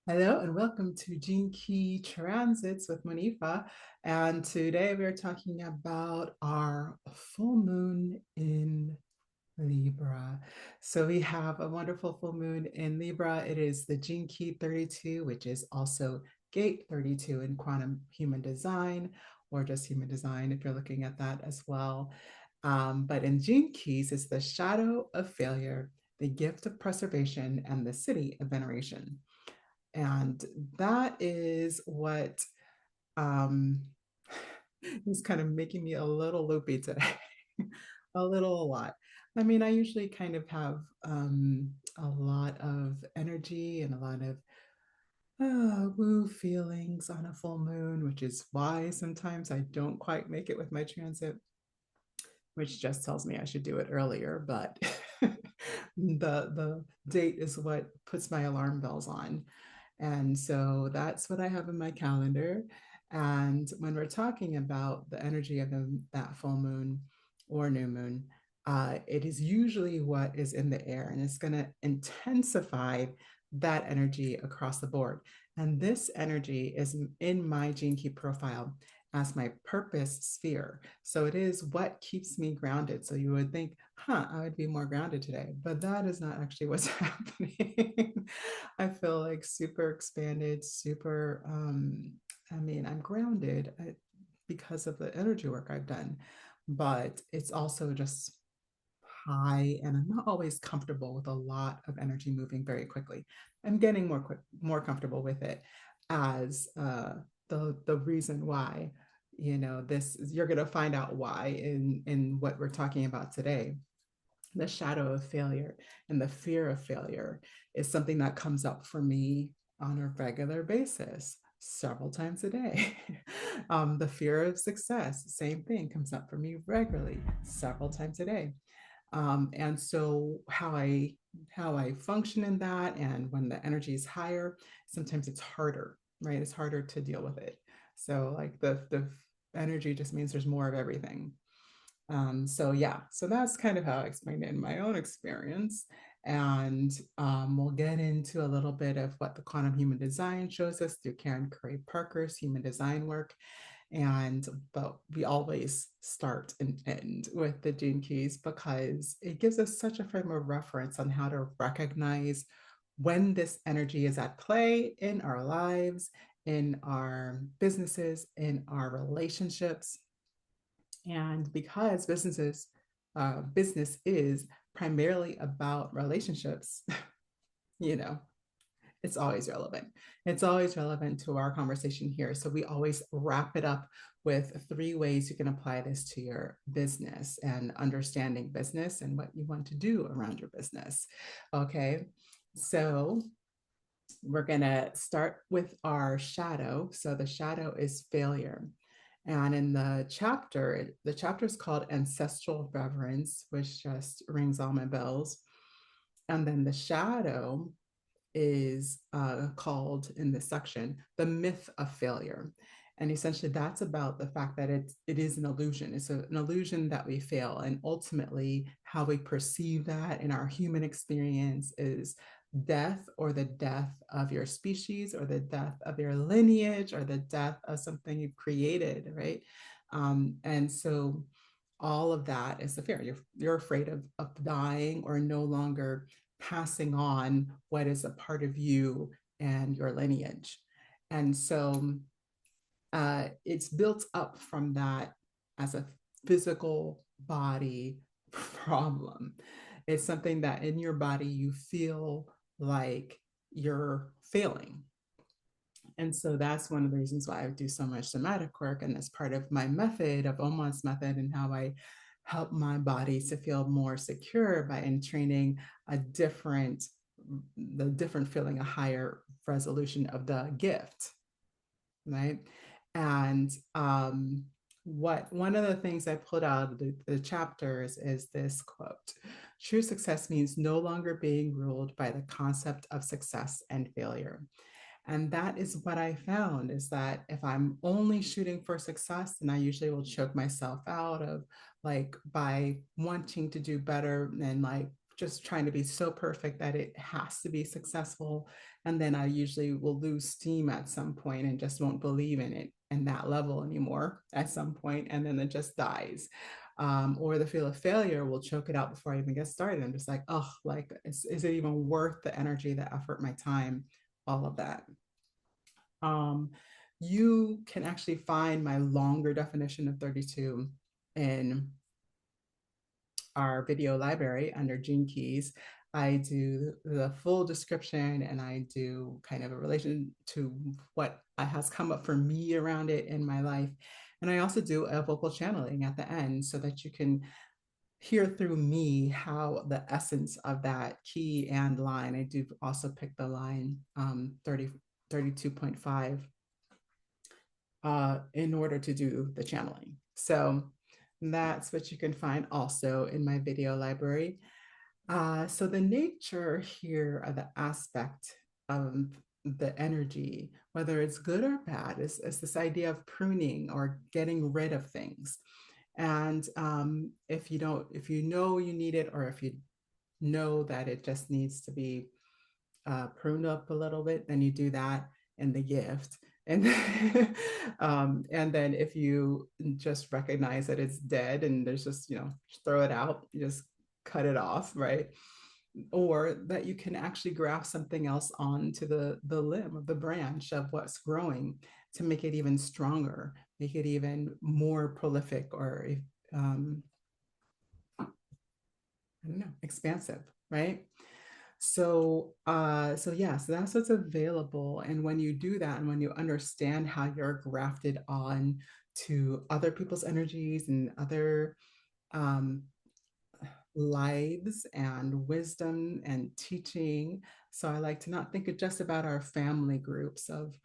Hello and welcome to Gene Key Transits with Monifa. And today we're talking about our full moon in Libra. So we have a wonderful full moon in Libra. It is the Gene Key 32, which is also Gate 32 in quantum human design, or just human design if you're looking at that as well. But in Gene Keys, it's the shadow of failure, the gift of preservation, and the city of veneration. And that is what um, is kind of making me a little loopy today, a lot. I mean, I usually kind of have a lot of energy and a lot of woo feelings on a full moon, which is why sometimes I don't quite make it with my transit, which just tells me I should do it earlier. But the date is what puts my alarm bells on. And so that's what I have in my calendar. And when we're talking about the energy of that full moon or new moon, it is usually what is in the air and it's going to intensify that energy across the board. And this energy is in my gene key profile as my purpose sphere. So it is what keeps me grounded. So you would think, I would be more grounded today, but that is not actually what's happening. I feel like super expanded, super, I mean, I'm grounded because of the energy work I've done, but it's also just high and I'm not always comfortable with a lot of energy moving very quickly. I'm getting more comfortable with it as the reason why, this you're going to find out why in what we're talking about today. The shadow of failure and the fear of failure is something that comes up for me on a regular basis, several times a day. The fear of success, same thing, comes up for me regularly, several times a day. And so how I function in that, and when the energy is higher, sometimes it's harder, right? It's harder to deal with it. So like the energy just means there's more of everything. So yeah, so that's kind of how I explained it in my own experience. And we'll get into a little bit of what the quantum human design shows us through Karen Curry Parker's human design work. But we always start and end with the gene keys because it gives us such a frame of reference on how to recognize when this energy is at play in our lives, in our businesses, in our relationships. And because business is primarily about relationships, you know, it's always relevant. It's always relevant to our conversation here. So we always wrap it up with three ways you can apply this to your business and understanding business and what you want to do around your business. Okay. So we're going to start with our shadow. So the shadow is failure. And in the chapter is called Ancestral Reverence, which just rings all my bells. And then the shadow is called in this section the myth of failure. And essentially, that's about the fact that it is an illusion. It's an illusion that we fail. And ultimately, how we perceive that in our human experience is death, or the death of your species, or the death of your lineage, or the death of something you've created, right? And so all of that is the fear. You're afraid of dying or no longer passing on what is a part of you and your lineage. And so it's built up from that as a physical body problem. It's something that in your body you feel like you're failing. And so that's one of the reasons why I do so much somatic work. And that's part of my method of Oman's method and how I help my body to feel more secure by entraining the different feeling, a higher resolution of the gift, right? And what one of the things I pulled out of the chapters is this quote: true success means no longer being ruled by the concept of success and failure. And that is what I found, is that if I'm only shooting for success, then I usually will choke myself out of, like, by wanting to do better and like just trying to be so perfect that it has to be successful. And then I usually will lose steam at some point and just won't believe in it and that level anymore at some point, and then it just dies. Or the feel of failure will choke it out before I even get started. I'm just like, oh, like, is it even worth the energy, the effort, my time, all of that? Um, you can actually find my longer definition of 32 in our video library under Gene Keys. I do the full description and I do kind of a relation to what has come up for me around it in my life. And I also do a vocal channeling at the end so that you can hear through me how the essence of that key and line. I do also pick the line 32.5 in order to do the channeling. So that's what you can find also in my video library. So the nature here of the aspect of the energy, whether it's good or bad, is this idea of pruning or getting rid of things. And if you don't, if you know you need it, or if you know that it just needs to be pruned up a little bit, then you do that in the gift. And then, and then if you just recognize that it's dead and there's just, just throw it out, you just cut it off, right? Or that you can actually graft something else onto the limb of the branch of what's growing to make it even stronger, make it even more prolific, or I don't know, expansive, right? So yeah, so that's what's available. And when you do that, and when you understand how you're grafted on to other people's energies and other um, lives and wisdom and teaching. So I like to not think of just about our family groups of,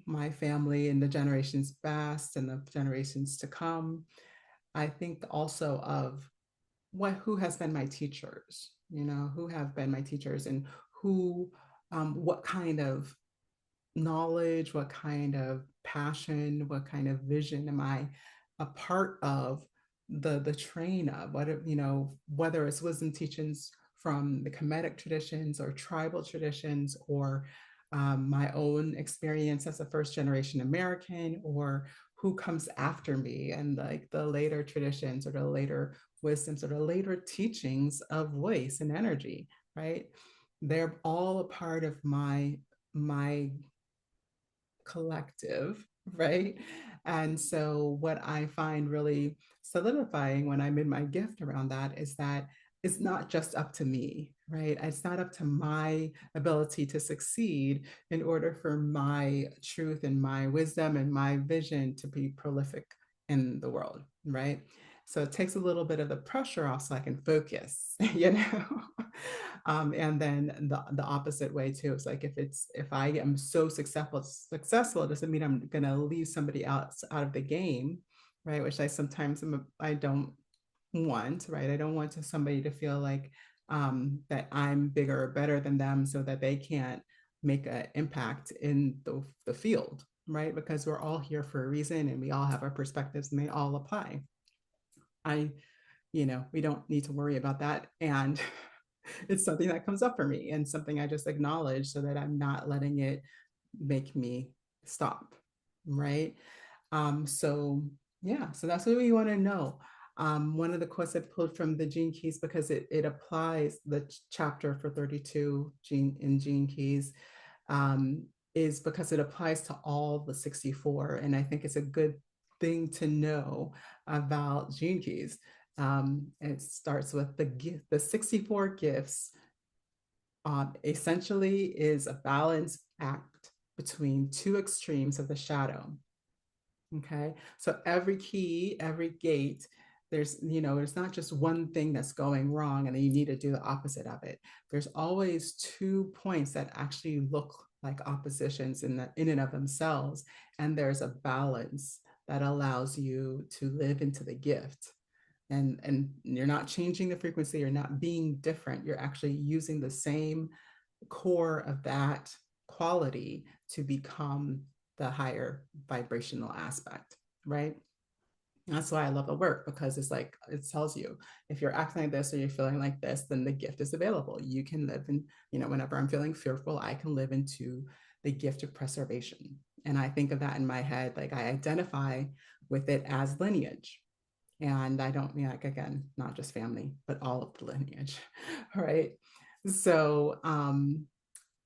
my family and the generations past and the generations to come. I think also of who has been my teachers, who have been my teachers, and who, what kind of knowledge, what kind of passion, what kind of vision am I a part of the train of? What, whether it's wisdom teachings from the Kemetic traditions or tribal traditions, or my own experience as a first generation American, or who comes after me, and like the later traditions or the later wisdoms or the later teachings of voice and energy, right? They're all a part of my collective, right? And so, what I find really solidifying when I'm in my gift around that is that it's not just up to me, right? It's not up to my ability to succeed in order for my truth and my wisdom and my vision to be prolific in the world, right? So it takes a little bit of the pressure off so I can focus, you know? And then the opposite way too. It's like if I am so successful, it doesn't mean I'm gonna leave somebody else out of the game, right? Which I sometimes I don't want, right? I don't want somebody to feel like that I'm bigger or better than them so that they can't make an impact in the field, right? Because we're all here for a reason and we all have our perspectives and they all apply. I, we don't need to worry about that. And it's something that comes up for me and something I just acknowledge so that I'm not letting it make me stop. Right. So yeah, so that's what we want to know. One of the quotes I pulled from the Gene Keys, because it applies the chapter for 32 Gene Keys, um, is because it applies to all the 64. And I think it's a good thing to know about Gene Keys. It starts with the 64 gifts essentially is a balance act between two extremes of the shadow. Okay, so every key, every gate, there's not just one thing that's going wrong and then you need to do the opposite of it. There's always 2 points that actually look like oppositions in and of themselves, and there's a balance that allows you to live into the gift. And you're not changing the frequency, you're not being different, you're actually using the same core of that quality to become the higher vibrational aspect, right? That's why I love the work, because it's like it tells you if you're acting like this or you're feeling like this, then the gift is available. You can live in, whenever I'm feeling fearful, I can live into the gift of preservation. And I think of that in my head, like I identify with it as lineage. And I don't mean, like, again, not just family, but all of the lineage, right? So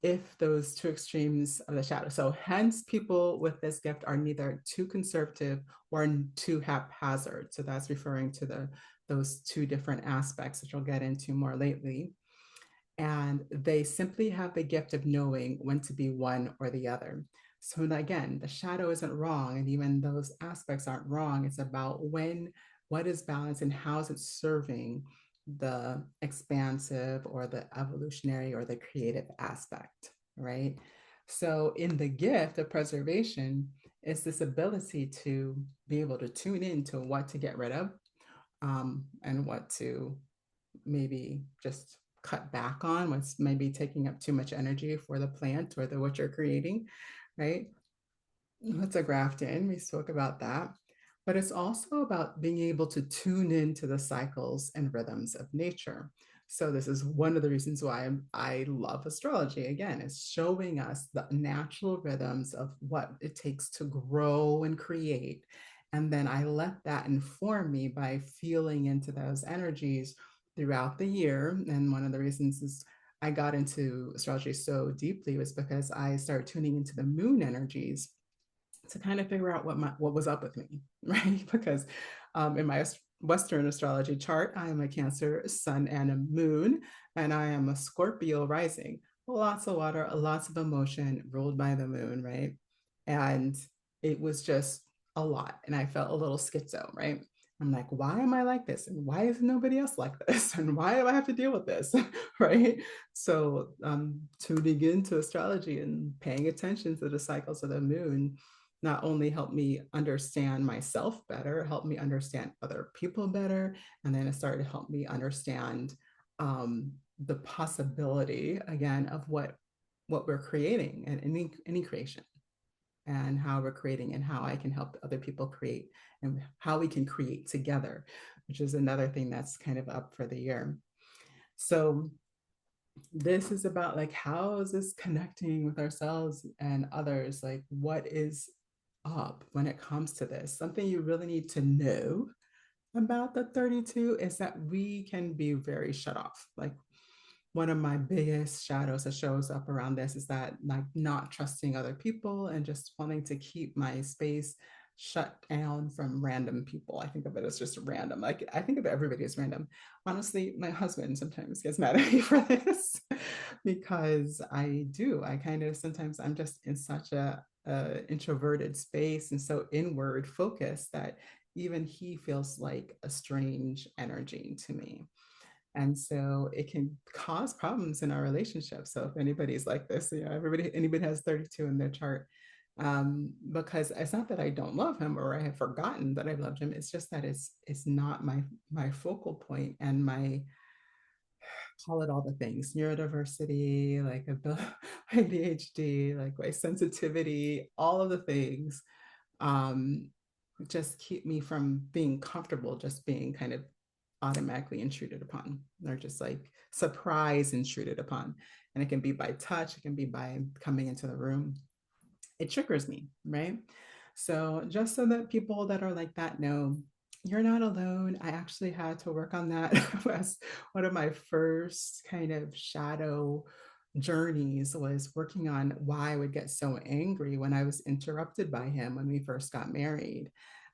if those two extremes of the shadow. So hence people with this gift are neither too conservative or too haphazard. So that's referring to those two different aspects, which we'll get into more lately. And they simply have the gift of knowing when to be one or the other. So again, the shadow isn't wrong, and even those aspects aren't wrong. It's about what is balance and how is it serving the expansive or the evolutionary or the creative aspect, right? So in the gift of preservation, it's this ability to be able to tune in to what to get rid of, and what to maybe just cut back on, what's maybe taking up too much energy for the plant or what you're creating, right? That's a graft in. We spoke about that. But it's also about being able to tune into the cycles and rhythms of nature. So this is one of the reasons why I love astrology. Again, it's showing us the natural rhythms of what it takes to grow and create. And then I let that inform me by feeling into those energies throughout the year. And one of the reasons is I got into astrology so deeply was because I started tuning into the moon energies to kind of figure out what was up with me, right? Because in my Western astrology chart, I am a Cancer sun and a moon, and I am a Scorpio rising. Lots of water, lots of emotion, ruled by the moon, right? And it was just a lot, and I felt a little schizo, right? I'm like, why am I like this? And why is nobody else like this? And why do I have to deal with this? Right? So tuning into astrology and paying attention to the cycles of the moon not only helped me understand myself better, helped me understand other people better, and then it started to help me understand the possibility again of what we're creating and any creation, and how we're creating and how I can help other people create and how we can create together, which is another thing that's kind of up for the year. So this is about like how is this connecting with ourselves and others, like what is up when it comes to this. Something you really need to know about the 32 is that we can be very shut off. Like one of my biggest shadows that shows up around this is that like not trusting other people and just wanting to keep my space shut down from random people. I think of it as just random. Like I think of everybody as random. Honestly, my husband sometimes gets mad at me for this because I do. I kind of sometimes I'm just in such a introverted space and so inward focused that even he feels like a strange energy to me. And so it can cause problems in our relationship. So if anybody's like this, anybody has 32 in their chart, because it's not that I don't love him or I have forgotten that I loved him. It's just that it's not my focal point, and my, call it all the things, neurodiversity, like ADHD, like my sensitivity, all of the things, um, just keep me from being comfortable, just being kind of automatically intruded upon, or just like surprise intruded upon. And it can be by touch, it can be by coming into the room. It triggers me, right? So just so that people that are like that know you're not alone. I actually had to work on that as one of my first kind of shadow journeys, was working on why I would get so angry when I was interrupted by him when we first got married.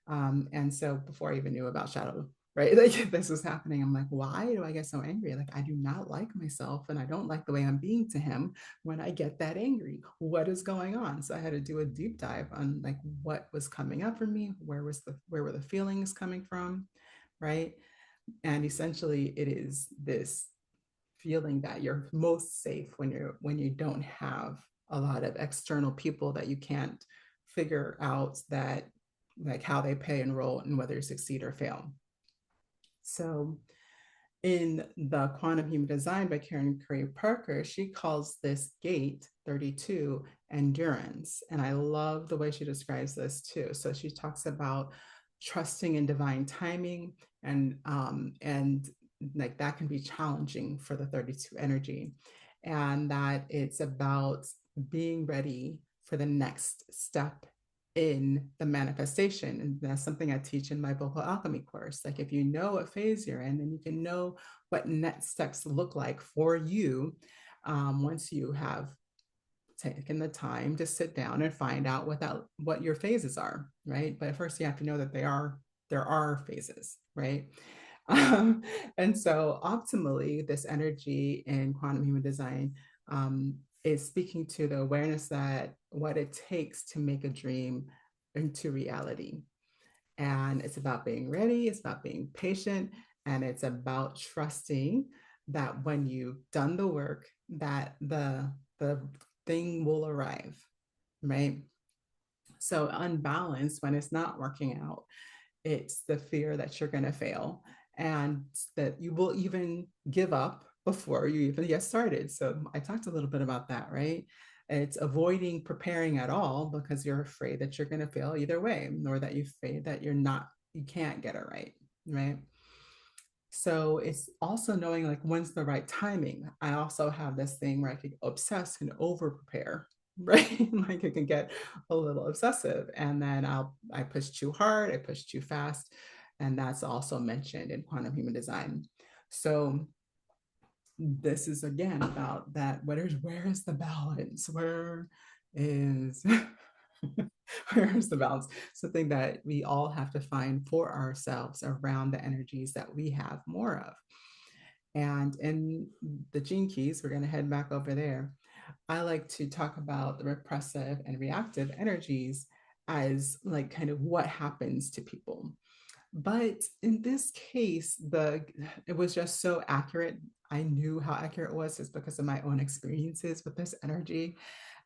And so before I even knew about shadow, right? Like this was happening. I'm like, why do I get so angry? Like I do not like myself and I don't like the way I'm being to him when I get that angry. What is going on? So I had to do a deep dive on like what was coming up for me, where were the feelings coming from, right? And essentially it is this feeling that you're most safe when you don't have a lot of external people that you can't figure out that like how they pay and roll and whether you succeed or fail. So in the Quantum Human Design by Karen Curry Parker, she calls this gate 32 endurance. And I love the way she describes this too. So she talks about trusting in divine timing, and like that can be challenging for the 32 energy, and that it's about being ready for the next step in the manifestation. And that's something I teach in my vocal alchemy course. Like if you know what phase you're in, then you can know what next steps look like for you, once you have taken the time to sit down and find out what your phases are, right? But first you have to know that there are phases, right? Um, and so optimally, this energy in quantum human design, is speaking to the awareness that what it takes to make a dream into reality. And it's about being ready, it's about being patient, and it's about trusting that when you've done the work, that the thing will arrive, right? So unbalanced, when it's not working out, it's the fear that you're going to fail and that you will even give up before you even get started. So I talked a little bit about that, right? It's avoiding preparing at all because you're afraid that you're going to fail either way, or that you're afraid that you can't get it right, right? So it's also knowing like when's the right timing. I also have this thing where I could obsess and over prepare, right? Like it can get a little obsessive, and then I push too hard, I push too fast, and that's also mentioned in quantum human design. So this is again about that. Where is the balance? Where is where is the balance? Something that we all have to find for ourselves around the energies that we have more of. And in the gene keys, we're going to head back over there. I like to talk about the repressive and reactive energies as like kind of what happens to people. But in this case, it was just so accurate. I knew how accurate it was just because of my own experiences with this energy.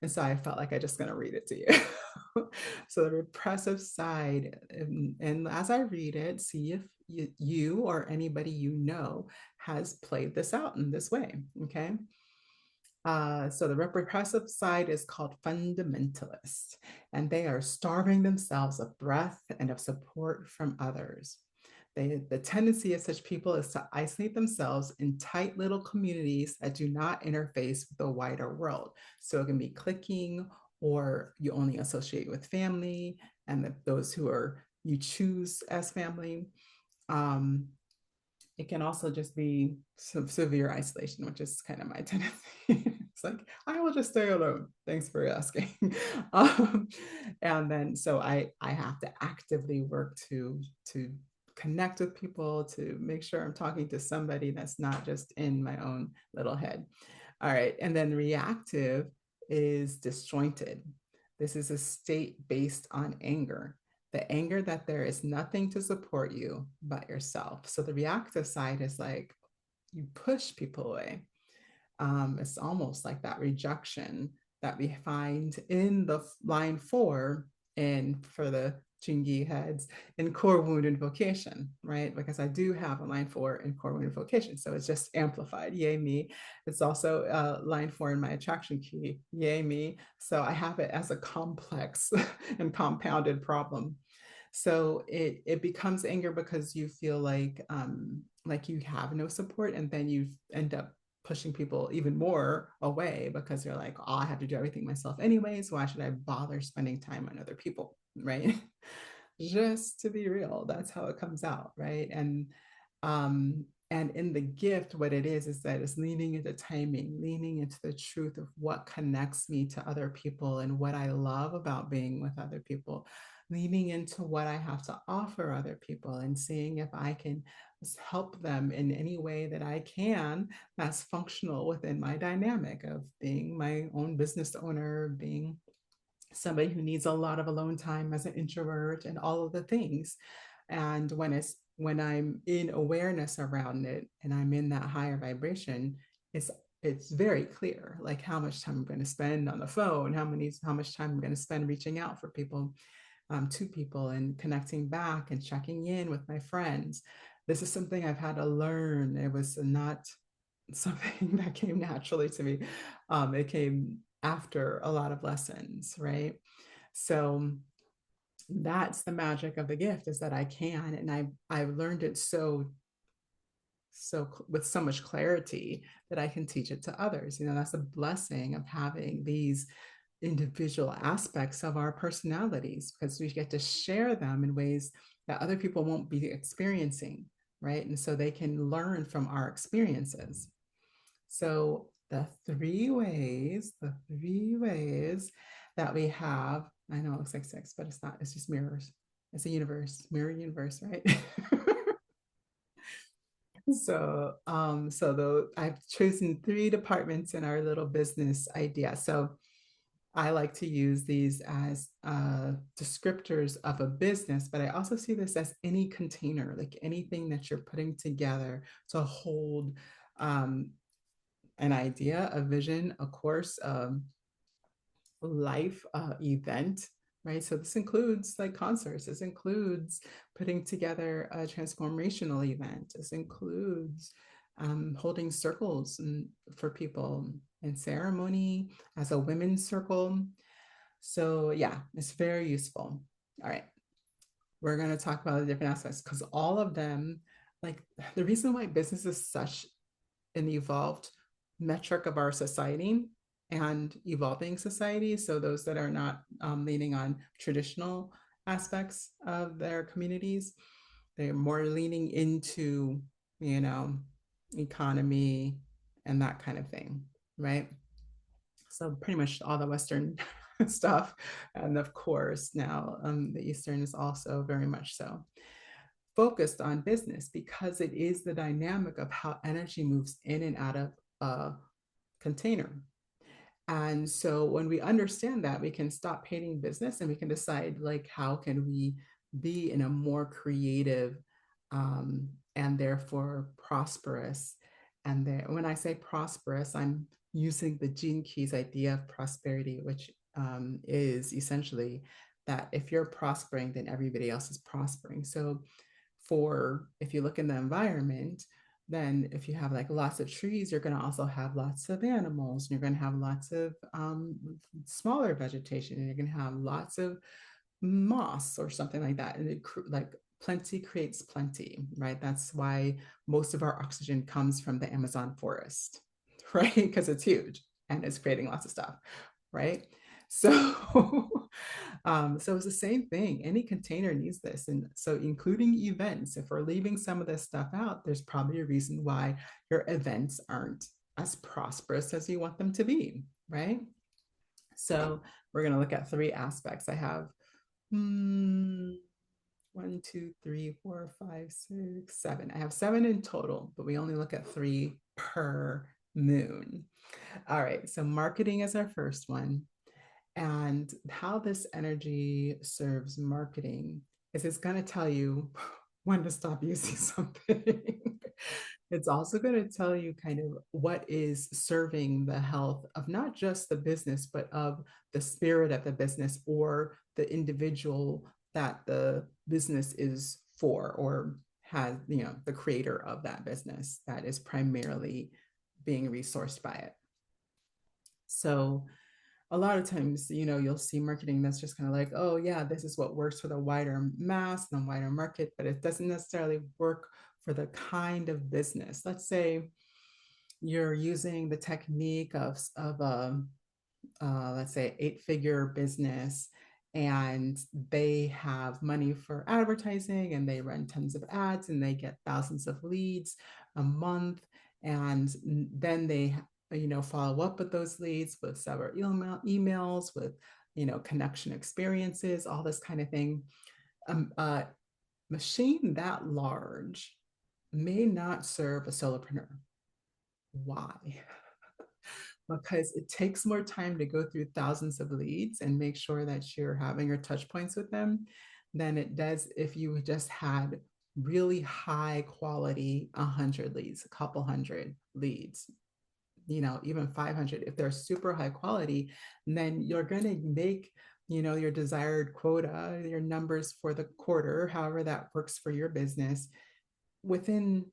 And so I felt like I just gonna read it to you. So the repressive side, and as I read it, see if you or anybody you know has played this out in this way. Okay. So the repressive side is called fundamentalist, and they are starving themselves of breath and of support from others. The tendency of such people is to isolate themselves in tight little communities that do not interface with the wider world. So it can be clicking, or you only associate with family and those who are you choose as family. Um, it can also just be some severe isolation, which is kind of my tendency. It's like, I will just stay alone. Thanks for asking. um, and then, so I have to actively work to connect with people, to make sure I'm talking to somebody that's not just in my own little head. All right. And then reactive is disjointed. This is a state based on anger, the anger that there is nothing to support you but yourself. So the reactive side is like you push people away. It's almost like that rejection that we find in the line 4 and for the Chingy heads in core wound and vocation, right? Because I do have a line 4 in core wound and vocation. So it's just amplified. Yay, me. It's also line 4 in my attraction key. Yay, me. So I have it as a complex and compounded problem. So it becomes anger because you feel like you have no support, and then you end up pushing people even more away because you're like, oh, I have to do everything myself anyways. Why should I bother spending time on other people, right? Just to be real, that's how it comes out, right? And in the gift, what it is that it's leaning into timing, leaning into the truth of what connects me to other people and what I love about being with other people, leaning into what I have to offer other people and seeing if I can help them in any way that I can that's functional within my dynamic of being my own business owner, being somebody who needs a lot of alone time as an introvert, and all of the things. And when I'm in awareness around it and I'm in that higher vibration, it's it's very clear like how much time I'm going to spend on the phone, how much time I'm going to spend reaching out for people, to people, and connecting back and checking in with my friends. This is something I've had to learn. It was not something that came naturally to me. It came after a lot of lessons, right? So That's the magic of the gift, is that I can, and I've learned it with so much clarity that I can teach it to others. That's a blessing of having these individual aspects of our personalities, because we get to share them in ways that other people won't be experiencing, right? And so they can learn from our experiences. So the three ways that we have, I know it looks like six, but it's not, it's just mirrors. It's a universe, mirror universe, right? So I've chosen three departments in our little business idea. So I like to use these as descriptors of a business, but I also see this as any container, like anything that you're putting together to hold um, an idea, a vision, a course, life event, right? So this includes like concerts, this includes putting together a transformational event, this includes holding circles for people in ceremony as a women's circle. So yeah, it's very useful. All right, we're going to talk about the different aspects, because all of them, like, the reason why business is such an evolved metric of our society and evolving society. So those that are not leaning on traditional aspects of their communities, they're more leaning into, you know, economy and that kind of thing, right? So pretty much all the Western stuff. And of course, now the Eastern is also very much so focused on business, because it is the dynamic of how energy moves in and out of a container. And so when we understand that, we can stop hating business and we can decide, like, how can we be in a more creative and therefore prosperous. And there, when I say prosperous, I'm using the Gene Keys idea of prosperity, which is essentially that if you're prospering, then everybody else is prospering. So for, if you look in the environment, then if you have like lots of trees, you're going to also have lots of animals, and you're going to have lots of smaller vegetation, and you're going to have lots of moss or something like that. And like plenty creates plenty, right? That's why most of our oxygen comes from the Amazon forest, right? Because it's huge and it's creating lots of stuff, right? So so it's the same thing. Any container needs this. And so including events, if we're leaving some of this stuff out, there's probably a reason why your events aren't as prosperous as you want them to be, right? So we're going to look at three aspects. I have 1, 2, 3, 4, 5, 6, 7. I have 7 in total, but we only look at 3 per moon. All right, so marketing is our first one. And how this energy serves marketing is it's going to tell you when to stop using something. It's also going to tell you kind of what is serving the health of not just the business, but of the spirit of the business or the individual that the business is for, or has, the creator of that business that is primarily being resourced by it. So a lot of times, you'll see marketing that's just kind of like, oh yeah, this is what works for the wider mass and the wider market, but it doesn't necessarily work for the kind of business. Let's say you're using the technique of let's say 8-figure business, and they have money for advertising and they run tons of ads and they get thousands of leads a month, and then they follow up with those leads with several emails with connection experiences, all this kind of thing. A machine that large may not serve a solopreneur. Why? Because it takes more time to go through thousands of leads and make sure that you're having your touch points with them than it does if you just had really high quality 100 leads, a couple hundred leads, even 500. If they're super high quality, then you're going to make your desired quota, your numbers for the quarter, however that works for your business, within,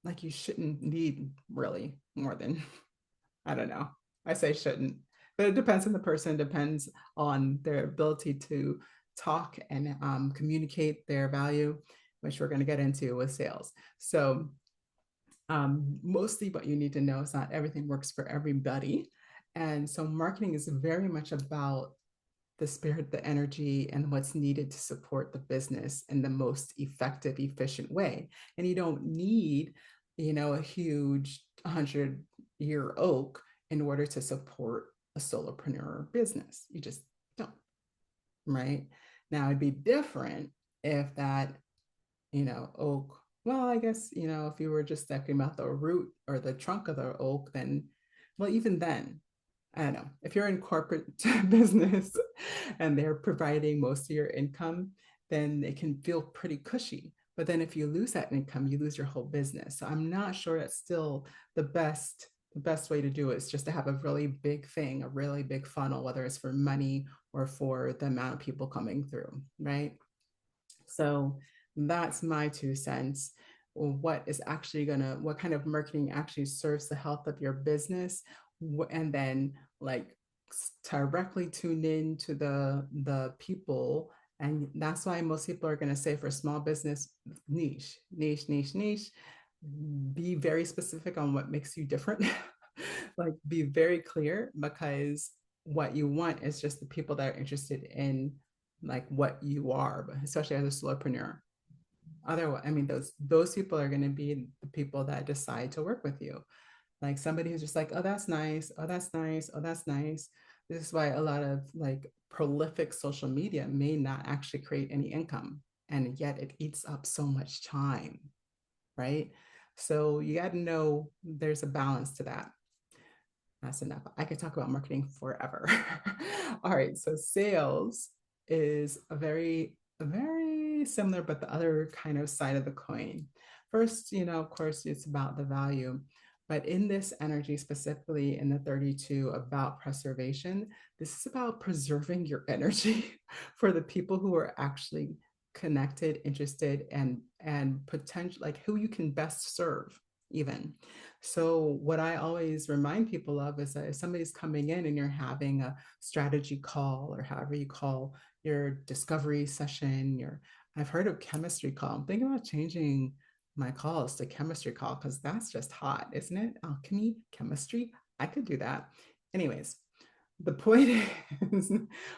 like, you shouldn't need really more than, I don't know. I say shouldn't, but it depends on the person, depends on their ability to talk and communicate their value, which we're going to get into with sales. So mostly what you need to know is not everything works for everybody. And so marketing is very much about the spirit, the energy, and what's needed to support the business in the most effective, efficient way. And you don't need, a huge 100-year oak in order to support a solopreneur business. You just don't, right? Now, it'd be different if that, oak, well, I guess, if you were just talking about the root or the trunk of the oak, then, well, even then, I don't know, if you're in corporate business and they're providing most of your income, then it can feel pretty cushy. But then if you lose that income, you lose your whole business. So I'm not sure that's still the best way to do it is just to have a really big thing, a really big funnel, whether it's for money or for the amount of people coming through, right? So that's my 2 cents. What kind of marketing actually serves the health of your business, and then like directly tune in to the people. And that's why most people are going to say for small business, niche, niche, niche, niche. Be very specific on what makes you different. Like be very clear, because what you want is just the people that are interested in like what you are, but especially as a solopreneur. Otherwise, I mean, those people are going to be the people that decide to work with you. Like somebody who's just like, oh, that's nice, oh, that's nice, oh, that's nice. This is why a lot of like prolific social media may not actually create any income, and yet it eats up so much time, right? So you got to know there's a balance to that. That's enough. I could talk about marketing forever. All right. So sales is very similar, but the other kind of side of the coin. First, of course, it's about the value. But in this energy, specifically in the 32 about preservation, this is about preserving your energy for the people who are actually connected, interested, and potential, like who you can best serve, even. So, what I always remind people of is that if somebody's coming in and you're having a strategy call, or however you call your discovery session, I've heard of chemistry call. I'm thinking about changing my calls to chemistry call, because that's just hot, isn't it? Alchemy, chemistry, I could do that. Anyways, the point is,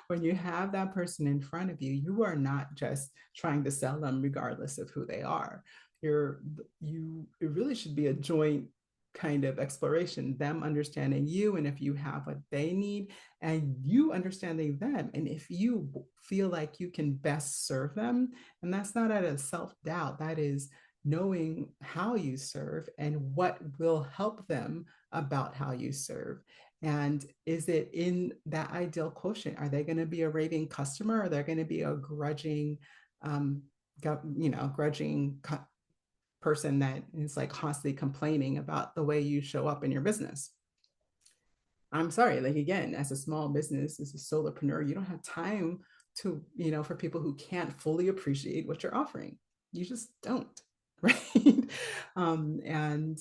when you have that person in front of you, you are not just trying to sell them regardless of who they are. It really should be a joint kind of exploration, them understanding you, and if you have what they need, and you understanding them, and if you feel like you can best serve them. And that's not out of self-doubt, that is knowing how you serve and what will help them about how you serve. And is it in that ideal quotient? Are they going to be a raving customer, or are they going to be a grudging, um, grudging person that is like constantly complaining about the way you show up in your business? I'm sorry, like again, as a small business, as a solopreneur, you don't have time to, for people who can't fully appreciate what you're offering. You just don't, right? And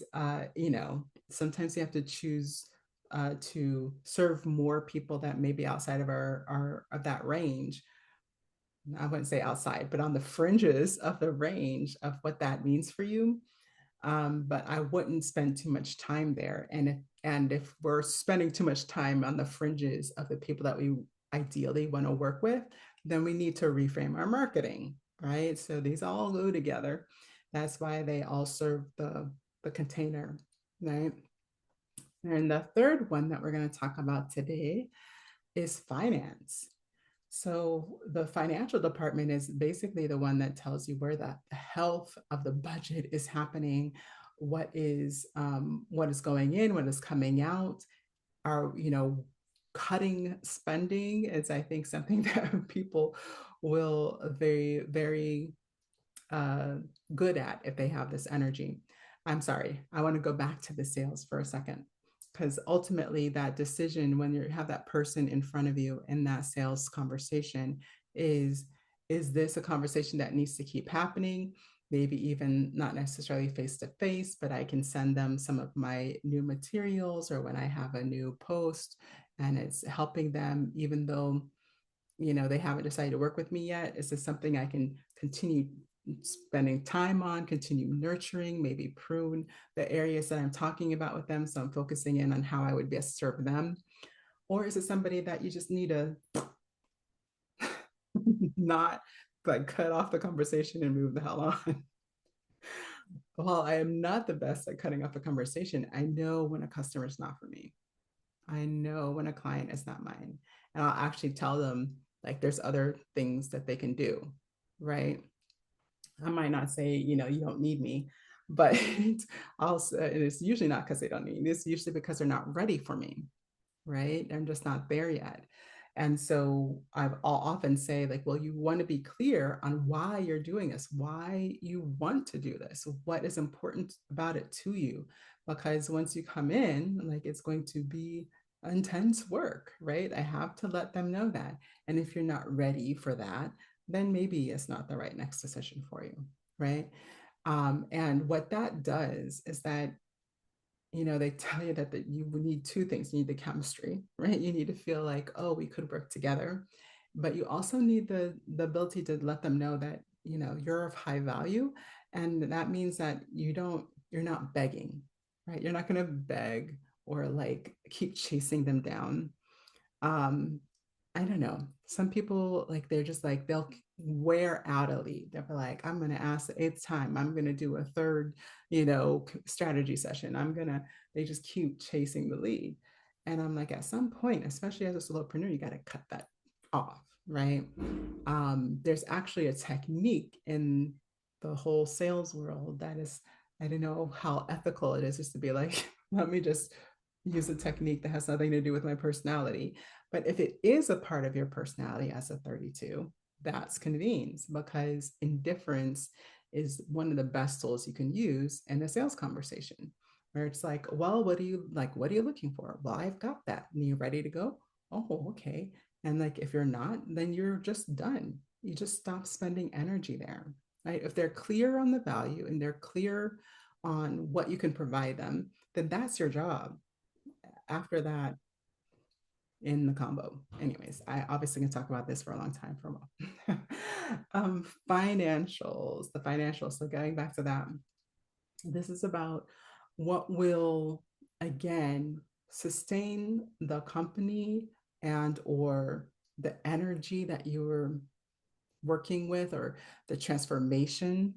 sometimes you have to choose to serve more people that may be outside of our of that range. I wouldn't say outside, but on the fringes of the range of what that means for you. But I wouldn't spend too much time there. And if we're spending too much time on the fringes of the people that we ideally want to work with, then we need to reframe our marketing, right? So these all go together. That's why they all serve the container, right? And the third one that we're going to talk about today is finance. So the financial department is basically the one that tells you where the health of the budget is happening, what is going in, what is coming out. Are cutting spending is, I think, something that people will very very uh, good at if they have this energy. I'm sorry, I want to go back to the sales for a second, because ultimately that decision when you have that person in front of you in that sales conversation is this a conversation that needs to keep happening? Maybe even not necessarily face to face, but I can send them some of my new materials, or when I have a new post and it's helping them, even though they haven't decided to work with me yet? Is this something I can continue spending time on, continue nurturing, maybe prune the areas that I'm talking about with them? So I'm focusing in on how I would best serve them. Or is it somebody that you just need to not like cut off the conversation and move the hell on? While I am not the best at cutting off a conversation, I know when a customer is not for me. I know when a client is not mine. And I'll actually tell them like there's other things that they can do, right? I might not say, you don't need me, but also, and it's usually not because they don't need me. It's usually because they're not ready for me, right? I'm just not there yet. And so I'll often say, like, well, you want to be clear on why you're doing this, why you want to do this, what is important about it to you. Because once you come in, like, it's going to be intense work, right? I have to let them know that. And if you're not ready for that, then maybe it's not the right next decision for you, right? And what that does is that they tell you that you need two things. You need the chemistry, right? You need to feel like, oh, we could work together. But you also need the ability to let them know that, you're of high value. And that means that you're not begging, right? You're not going to beg or like keep chasing them down. um I don't know. Some people like they're just like they'll wear out a lead. They'll be like, I'm gonna ask the eighth time. I'm gonna do a third, strategy session. They just keep chasing the lead. And I'm like, at some point, especially as a solopreneur, you gotta cut that off, right? There's actually a technique in the whole sales world that is, I don't know how ethical it is just to be like, let me just use a technique that has nothing to do with my personality. But if it is a part of your personality as a 32, that's convenes because indifference is one of the best tools you can use in a sales conversation where it's like, well, what do you like? What are you looking for? Well, I've got that. And you ready to go? Oh, okay. And like, if you're not, then you're just done. You just stop spending energy there, right? If they're clear on the value and they're clear on what you can provide them, then that's your job. After that, in the combo. Anyways, I obviously can talk about this for a long time for a while. Financials, the financials. So going back to that, this is about what will again sustain the company and or the energy that you're working with or the transformation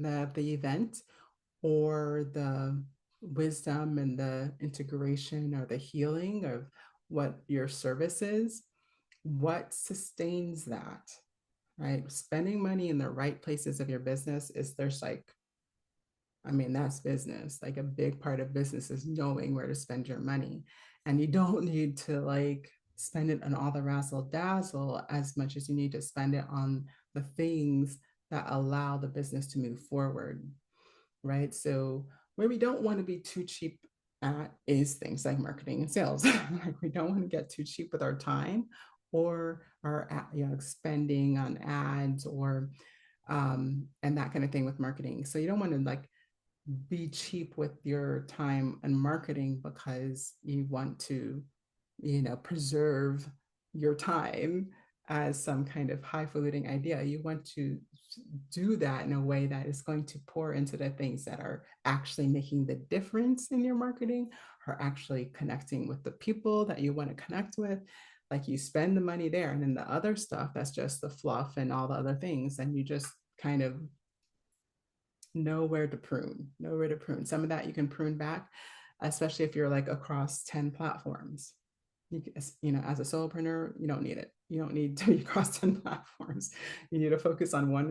of the event or the wisdom and the integration or the healing of what your service is, what sustains that, right? Spending money in the right places of your business is there's like, I mean, that's business. Like a big part of business is knowing where to spend your money. And you don't need to like spend it on all the razzle dazzle as much as you need to spend it on the things that allow the business to move forward, right? So where we don't want to be too cheap at is things like marketing and sales. Like we don't want to get too cheap with our time or our spending on ads or and that kind of thing with marketing. So you don't want to like be cheap with your time and marketing because you want to, preserve your time as some kind of highfalutin idea. You want to do that in a way that is going to pour into the things that are actually making the difference in your marketing, are actually connecting with the people that you want to connect with. Like you spend the money there, and then the other stuff that's just the fluff and all the other things, and you just kind of know where to prune, know where to prune. Some of that you can prune back, especially if you're like across 10 platforms. As a solopreneur, you don't need it. You don't need to be across 10 platforms. You need to focus on one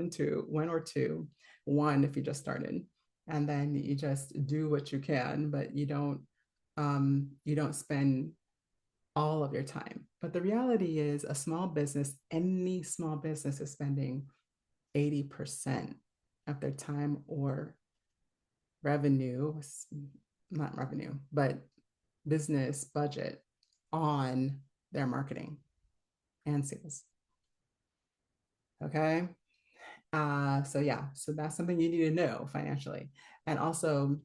or two, one if you just started. And then you just do what you can, but you don't spend all of your time. But the reality is a small business, any small business is spending 80% of their time or revenue, not revenue, but business budget on their marketing and sales. Okay. So yeah, so that's something you need to know financially. And also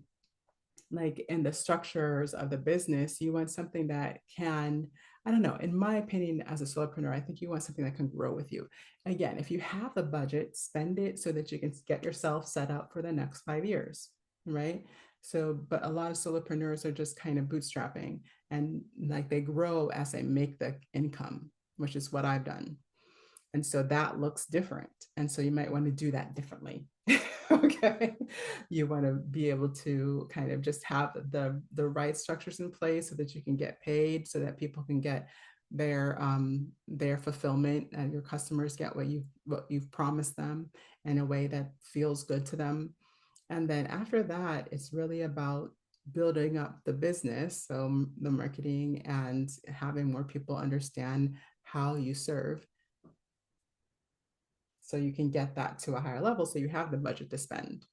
like in the structures of the business, you want something that can, I don't know, in my opinion, as a solopreneur, I think you want something that can grow with you. Again, if you have the budget, spend it so that you can get yourself set up for the next 5 years, right? So, but a lot of solopreneurs are just kind of bootstrapping and like they grow as they make the income, which is what I've done. And so that looks different. And so you might want to do that differently. Okay. You want to be able to kind of just have the right structures in place so that you can get paid, so that people can get their fulfillment and your customers get what you've promised them in a way that feels good to them. And then after that, it's really about building up the business, so the marketing and having more people understand how you serve, so you can get that to a higher level so you have the budget to spend,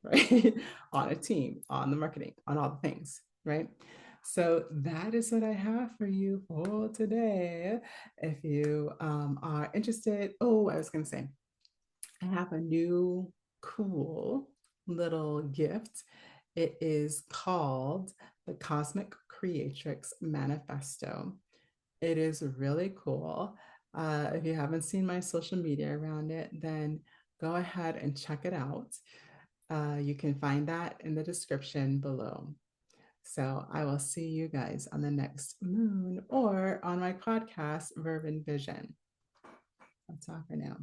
right? On a team, on the marketing, on all the things, right? So that is what I have for you for today. If you are interested, oh, I was going to say, I have a new cool little gift. It is called the Cosmic Creatrix Manifesto. It is really cool. If you haven't seen my social media around it, then go ahead and check it out. You can find that in the description below. So I will see you guys on the next moon or on my podcast, Verb and Vision. That's all for now.